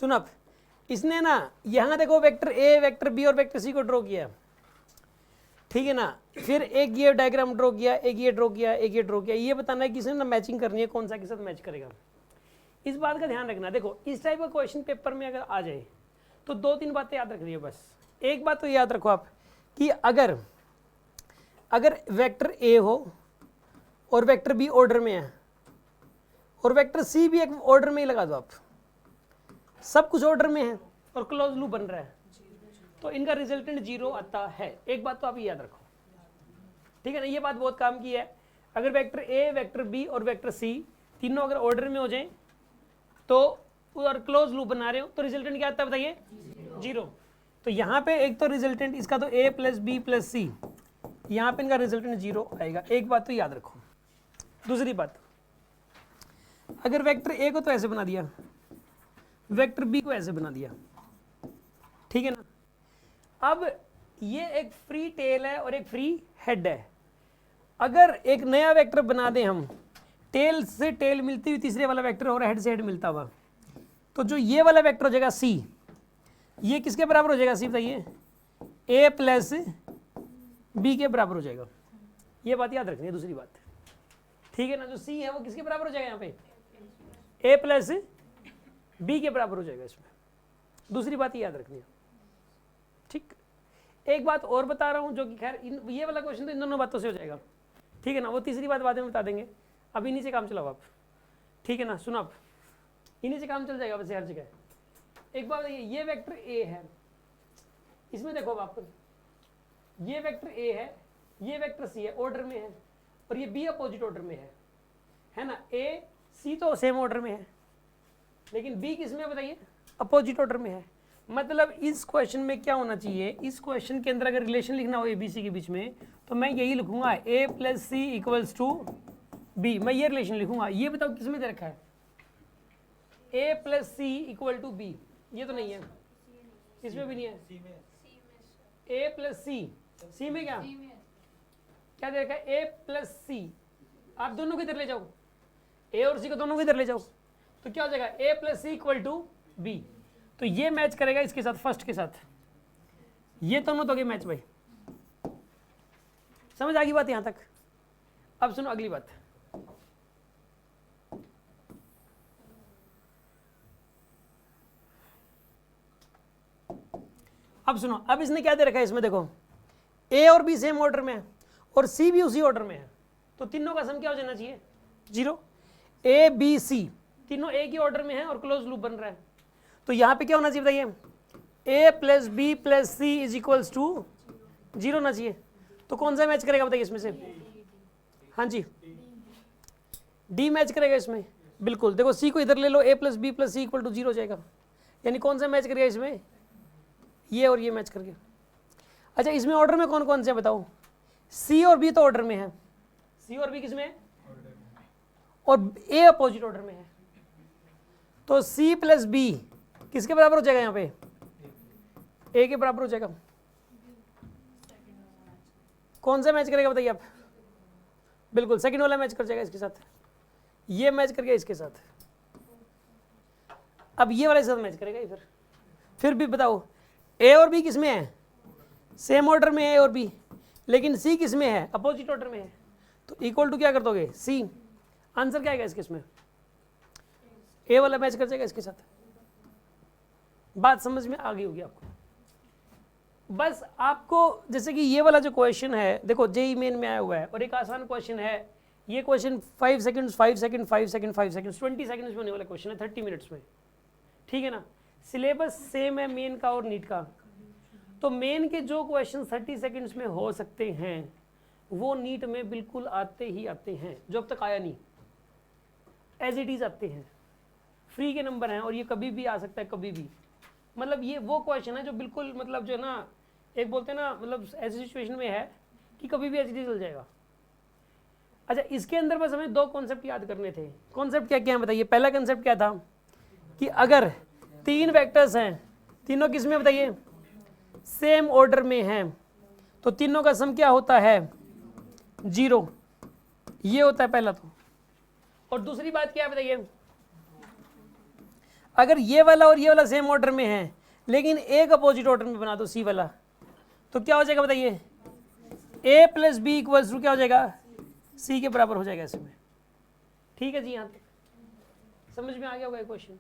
सुन अब, इसने ना यहाँ देखो वेक्टर ए, वेक्टर बी और वेक्टर सी को ड्रॉ किया, ठीक है ना, फिर एक ये डायग्राम ड्रॉ किया, एक ये ड्रॉ किया, एक ये ड्रॉ किया, ये बताना है कि इसने ना मैचिंग करनी है, कौन सा के साथ मैच करेगा। इस बात का ध्यान रखना। देखो इस टाइप का क्वेश्चन पेपर में अगर आ जाए तो 2-3 बातें याद रखनी है बस। एक बात तो याद रखो आप कि अगर वेक्टर ए हो और वेक्टर बी ऑर्डर में है और वेक्टर सी भी एक ऑर्डर में ही लगा दो आप, सब कुछ ऑर्डर में है और क्लोज लूप बन रहा है, तो इनका रिजल्टेंट 0 आता है। एक बात तो आप याद रखो, ठीक है ना, ये बात बहुत काम की है। अगर वेक्टर ए, वेक्टर बी और वेक्टर सी तीनों अगर ऑर्डर में हो जाए तो और क्लोज लूप बना रहे हो तो रिजल्टेंट क्या आता है बताइए, 0। तो यहाँ पे एक तो रिजल्टेंट इसका तो a प्लस बी प्लस सी, यहाँ पे इनका रिजल्टेंट 0 आएगा। एक बात तो याद रखो। दूसरी बात, अगर वेक्टर ए को तो ऐसे बना दिया, वेक्टर बी को ऐसे बना दिया, ठीक है ना, अब ये एक फ्री टेल है और एक फ्री हेड है। अगर एक नया वेक्टर बना दें हम, टेल से टेल मिलती हुई तीसरे वाला वेक्टर और हेड से हेड मिलता हुआ, तो जो ये वाला वेक्टर हो जाएगा सी, ये किसके बराबर हो जाएगा सी बताइए, ए प्लस बी के बराबर हो जाएगा। ये बात याद रखनी है। दूसरी बात, ठीक है ना, जो सी है वो किसके बराबर हो जाएगा, यहाँ पे ए प्लस बी के बराबर हो जाएगा इसमें। दूसरी बात याद रखनी है, ठीक। एक बात और बता रहा हूँ जो कि खैर ये वाला क्वेश्चन तो इन दोनों बातों से हो जाएगा, ठीक है ना, वो तीसरी बात बाद में बता देंगे। अब इन्हीं से काम चलाओ आप, ठीक है ना। सुनो आप, इन्हीं से काम चल जाएगा वैसे हर जगह। एक बात ये वेक्टर ए है, इसमें देखो आप, ये वेक्टर ए है, ये वेक्टर सी है, ऑर्डर में है, और ये बी अपोजिट ऑर्डर में है ना। ए सी तो सेम ऑर्डर में है, लेकिन बी किस में बताइए, अपोजिट ऑर्डर में है। मतलब इस क्वेश्चन में क्या होना चाहिए, इस क्वेश्चन के अंदर अगर रिलेशन लिखना हो ए बी सी के बीच में, तो मैं यही लिखूंगा A plus C equals to B, मैं ये रिलेशन लिखूंगा। ये बताओ किस में दे रखा है, A plus C equal to B, ये तो नहीं है, इसमें भी नहीं है। ए प्लस सी में क्या दे रखा है, ए प्लस सी। आप दोनों को इधर ले जाओ, ए और सी को दोनों को इधर ले जाओ, तो क्या हो जाएगा, A plus C equal to B. तो ये मैच करेगा इसके साथ, फर्स्ट के साथ, ये दोनों तो गए मैच भाई। समझ आ गई बात यहां तक। अब सुनो अगली बात, अब सुनो, अब इसने क्या दे रखा है इसमें, देखो ए और बी सेम ऑर्डर में है और सी भी उसी ऑर्डर में है, तो तीनों का सम क्या हो जाना चाहिए, 0। ए बी सी तीनों एक ही ऑर्डर में है और क्लोज लूप बन रहा है, तो यहां पे क्या होना चाहिए बताइए, A plus B plus C is equals to 0 होना चाहिए। तो कौन सा मैच करेगा बताइए इसमें से, हाँ जी डी मैच करेगा इसमें, बिल्कुल। देखो सी को इधर ले लो, A plus B plus C equal to 0 हो जाएगा, यानी कौन सा मैच करेगा इसमें, ये और ये मैच करके। अच्छा इसमें ऑर्डर में कौन कौन से बताओ, सी और बी तो ऑर्डर में है, सी और बी किसमें है, और ए अपोजिट ऑर्डर में है, तो सी प्लस बी किसके बराबर हो जाएगा, यहाँ पे ए के बराबर हो जाएगा। कौन सा मैच करेगा बताइए आप, बिल्कुल सेकंड वाला मैच कर जाएगा इसके साथ, ये मैच कर गया इसके साथ, अब ये वाले साथ मैच करेगा ये। फिर भी बताओ ए और बी किसमें है, सेम ऑर्डर में है ए और बी, लेकिन सी किसमें है, अपोजिट ऑर्डर में है, तो इक्वल टू क्या कर दोगे, सी। आंसर क्या आएगा इसके, इसमें ए वाला मैच कर जाएगा इसके साथ। बात समझ में आ गई होगी आपको। बस आपको जैसे कि ये वाला जो क्वेश्चन है, देखो जेई मेन में आया हुआ है और एक आसान क्वेश्चन है, ये question 5 seconds 5 second 5 second 5 seconds 20 seconds में होने वाला क्वेश्चन है, 30 मिनट्स में, ठीक है ना। सिलेबस सेम है मेन का और नीट का, तो मेन के जो क्वेश्चन 30 सेकंड्स में हो सकते हैं वो नीट में बिल्कुल आते ही आते हैं, जो अब तक आया नहीं, एज इट इज आते हैं, फ्री के नंबर हैं और ये कभी भी आ सकता है, कभी भी। मतलब ये वो क्वेश्चन है जो बिल्कुल मतलब जो है ना, एक बोलते हैं ना, मतलब ऐसी सिचुएशन में है कि कभी भी एच डी चल जाएगा। अच्छा इसके अंदर बस हमें 2 कॉन्सेप्ट याद करने थे। कॉन्सेप्ट क्या क्या है बताइए। पहला कॉन्सेप्ट क्या था कि अगर 3 वेक्टर्स हैं, तीनों किस में बताइए, सेम ऑर्डर में हैं, तो तीनों का सम क्या होता है, 0। ये होता है पहला तो। और दूसरी बात क्या है बताइए, अगर ये वाला और ये वाला सेम ऑर्डर में है लेकिन एक अपोजिट ऑर्डर में बना दो सी वाला, तो क्या हो जाएगा बताइए, A plus B equals to क्या हो जाएगा, सी के बराबर हो जाएगा इसमें। ठीक है जी, यहाँ तक समझ में आ गया होगा क्वेश्चन।